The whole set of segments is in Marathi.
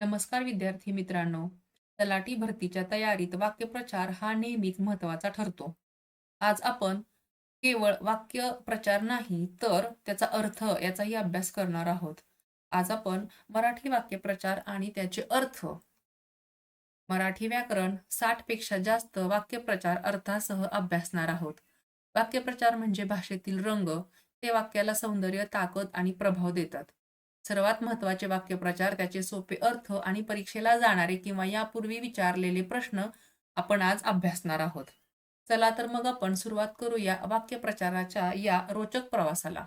नमस्कार विद्यार्थी मित्रांनो. तलाठी भरतीच्या तयारीत वाक्यप्रचार हा नेहमीच महत्त्वाचा ठरतो. आज आपण केवळ वाक्यप्रचार नाही तर त्याचा अर्थ याचाही अभ्यास करणार आहोत. आज आपण मराठी वाक्यप्रचार आणि त्याचे अर्थ, मराठी व्याकरण 60 पेक्षा जास्त वाक्यप्रचार अर्थासह अभ्यासणार आहोत. वाक्यप्रचार म्हणजे भाषेतील रंग, ते वाक्याला सौंदर्य, ताकद आणि प्रभाव देतात. सर्वात महत्त्वाचे वाक्यप्रचार, त्याचे सोपे अर्थ आणि परीक्षेला जाणारे किंवा यापूर्वी विचारलेले प्रश्न आपण आज अभ्यासणार आहोत. चला तर मग आपण सुरुवात करूया वाक्यप्रचाराच्या या रोचक प्रवासाला.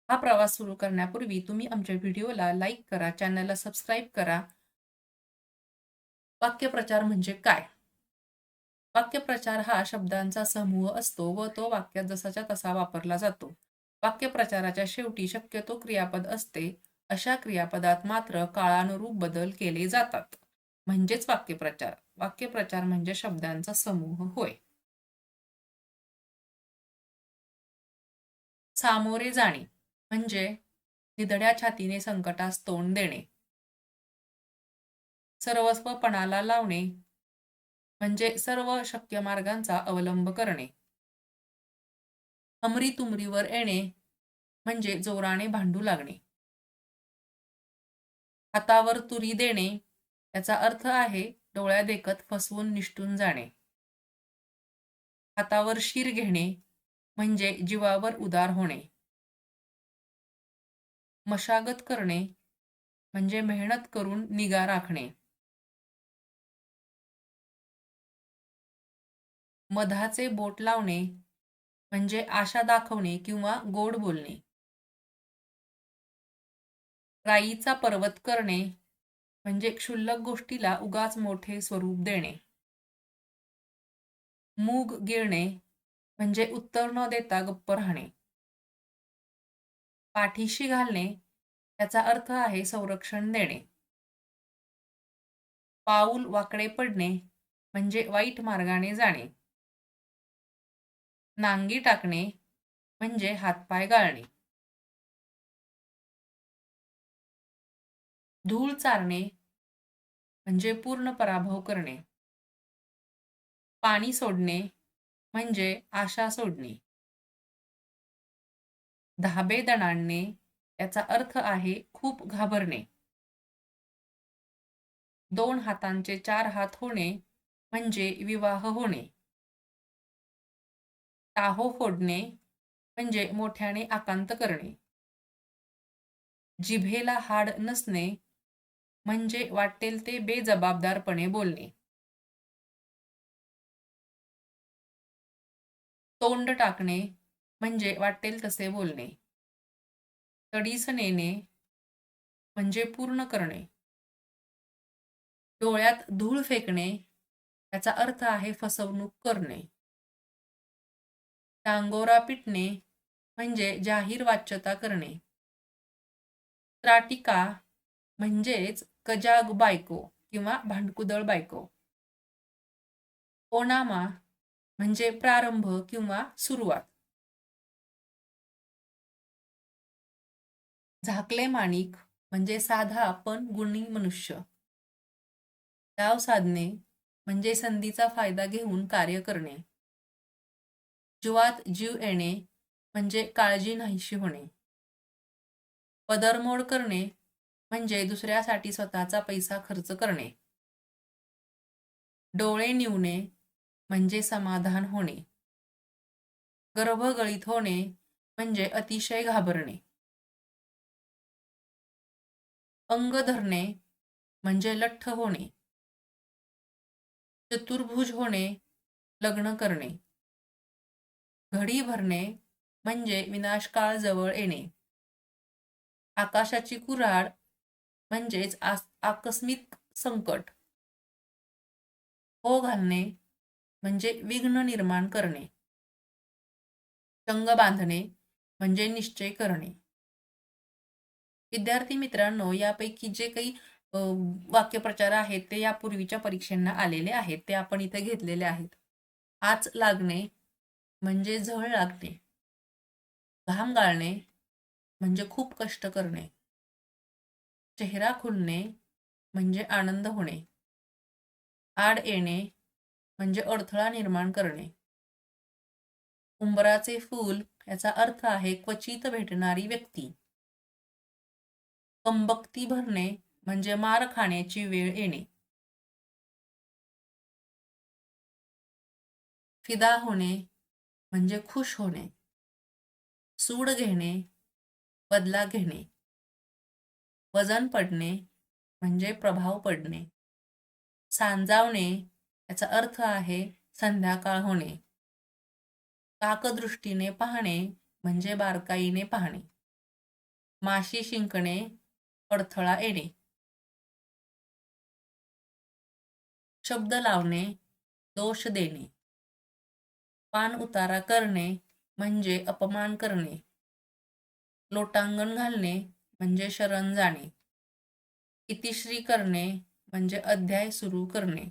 हा प्रवास सुरू करण्यापूर्वी तुम्ही आमच्या व्हिडिओला लाईक करा, चॅनलला सबस्क्राईब करा. वाक्यप्रचार म्हणजे काय? वाक्यप्रचार हा शब्दांचा समूह असतो व तो वाक्यात जसाच्या तसा वापरला जातो. वाक्यप्रचाराच्या शेवटी शक्यतो क्रियापद असते. अशा क्रियापदात मात्र काळानुरूप बदल केले जातात. म्हणजेच वाक्यप्रचार. वाक्यप्रचार म्हणजे शब्दांचा समूह होय. सामोरे जाणे म्हणजे निधड्या छातीने संकटास तोंड देणे. सर्वस्व पणाला लावणे म्हणजे सर्व शक्य मार्गांचा अवलंब करणे. हमरी-तुमरीवर येणे म्हणजे जोराने भांडू लागणे. हातावर तुरी देणे याचा अर्थ आहे डोळ्यादेखत फसवून निसटून जाणे. हातावर शीर घेणे म्हणजे जीवावर उदार होणे. मशागत करणे म्हणजे मेहनत करून निगा राखणे. मधाचे बोट लावणे म्हणजे आशा दाखवणे किंवा गोड बोलणे. राईचा पर्वत करणे म्हणजे क्षुल्लक गोष्टीला उगाच मोठे स्वरूप देणे. मूग गिळणे म्हणजे उत्तर न देता गप्प राहणे. पाठीशी घालणे याचा अर्थ आहे संरक्षण देणे. पाऊल वाकडे पडणे म्हणजे वाईट मार्गाने जाणे. नांगी टाकणे म्हणजे हातपाय गाळणे. धूळ चारणे म्हणजे पूर्ण पराभव करणे. पाणी सोडणे म्हणजे आशा सोडणे. धाबे दणाणणे याचा अर्थ आहे खूप घाबरणे. दोन हातांचे चार हात होणे म्हणजे विवाह होणे. टाहो फोडणे म्हणजे मोठ्याने आकांत करणे. जिभेला हाड नसणे म्हणजे वाटेल ते बेजबाबदारपणे बोलणे. तोंड टाकणे म्हणजे वाटेल तसे बोलणे. तडीस नेणे म्हणजे पूर्ण करणे. डोळ्यात धूळ फेकणे याचा अर्थ आहे फसवणूक करणे. टांगोरा पिटणे म्हणजे जाहीर वाच्यता करणे. त्राटिका म्हणजेच कजाग बायको किंवा भांडकुदळ बायको. ओनामा म्हणजे प्रारंभ किंवा सुरुवात. झाकले माणिक म्हणजे साधा पण गुणी मनुष्य. डाव साधणे म्हणजे संधीचा फायदा घेऊन कार्य करणे. जीवात जीव येणे म्हणजे काळजी नाहीशी होणे. पदरमोड करणे म्हणजे दुसऱ्यासाठी स्वतःचा पैसा खर्च करणे. डोळे निवणे म्हणजे समाधान होणे. गर्भगळीत होणे म्हणजे अतिशय घाबरणे. अंग धरणे म्हणजे लठ्ठ होणे. चतुर्भुज होणे लग्न करणे. घडी भरणे म्हणजे विनाशकाळ जवळ येणे. आकाशाची कुऱ्हाड म्हणजेच आकस्मिक संकट. हो घालणे म्हणजे विघ्न निर्माण करणे. चंग बांधणे म्हणजे निश्चय करणे. विद्यार्थी मित्रांनो, यापैकी जे काही वाक्यप्रचार आहेत ते यापूर्वीच्या परीक्षांना आलेले आहेत, ते आपण इथे घेतलेले आहेत. आच लागणे म्हणजे झळ लागणे. घाम गाळणे म्हणजे खूप कष्ट करणे. चेहरा खुलणे म्हणजे आनंद होणे. आड येणे म्हणजे अडथळा निर्माण करणे. उंबराचे फूल याचा अर्थ आहे क्वचित भेटणारी व्यक्ती. कंबक्ती भरणे म्हणजे मार खाण्याची वेळ येणे. फिदा होणे म्हणजे खुश होणे. सूड घेणे, बदला घेणे. वजन पडणे म्हणजे प्रभाव पडणे. सांजावणे याचा अर्थ आहे संध्याकाळ होणे. काकदृष्टीने पाहणे म्हणजे बारकाईने पाहणे. माशी शिंकणे, अडथळा येणे. शब्द लावणे, दोष देणे. पान उतारा करणे म्हणजे अपमान करणे. लोटांगण घालणे म्हणजे शरण जाणे. इतिश्री करणे म्हणजे अध्याय सुरू करणे.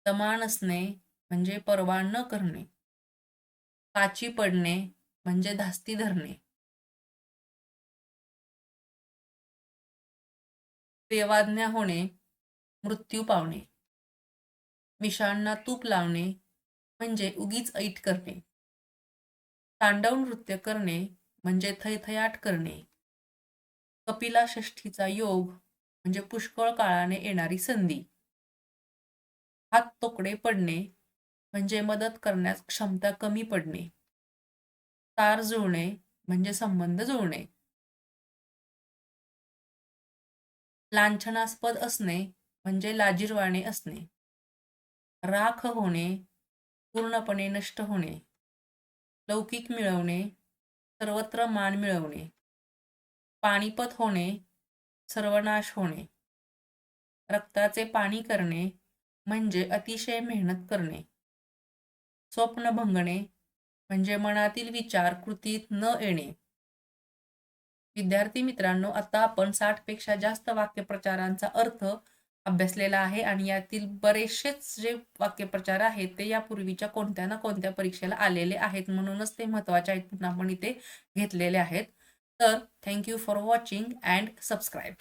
तमा नसणे म्हणजे पर्वा न करणे. काची पडणे म्हणजे धास्ती धरणे. देवाज्ञा होणे, मृत्यू पावणे. मिशांना तूप लावणे म्हणजे उगीच ऐट करणे. तांडव नृत्य करणे म्हणजे थैथयाट करणे. कपिला षष्ठीचा योग म्हणजे पुष्कळ काळाने येणारी संधी. हात तोकडे पडणे म्हणजे मदत करण्यास क्षमता कमी पडणे. तार जुळणे म्हणजे संबंध जुळणे. लांछनास्पद असणे म्हणजे लाजिरवाणे असणे. राख होणे, पूर्णपणे नष्ट होणे. लौकिक मिळवणे, सर्वत्र मान मिळवणे. पाणीपत होणे, सर्वनाश होणे. रक्ताचे पाणी करणे म्हणजे अतिशय मेहनत करणे. स्वप्न भंगणे म्हणजे मनातील विचार कृतीत न येणे. विद्यार्थी मित्रांनो, आता आपण 60 पेक्षा जास्त वाक्यप्रचारांचा अर्थ अभ्यासलेला आहे आणि यातील बरेचसेच जे वाक्यप्रचार आहेत ते यापूर्वीच्या कोणत्या ना कोणत्या परीक्षेला आलेले आहेत, म्हणूनच ते महत्त्वाचे आहेत म्हणून आपण इथे घेतलेले आहेत. तर thank you for watching and subscribe.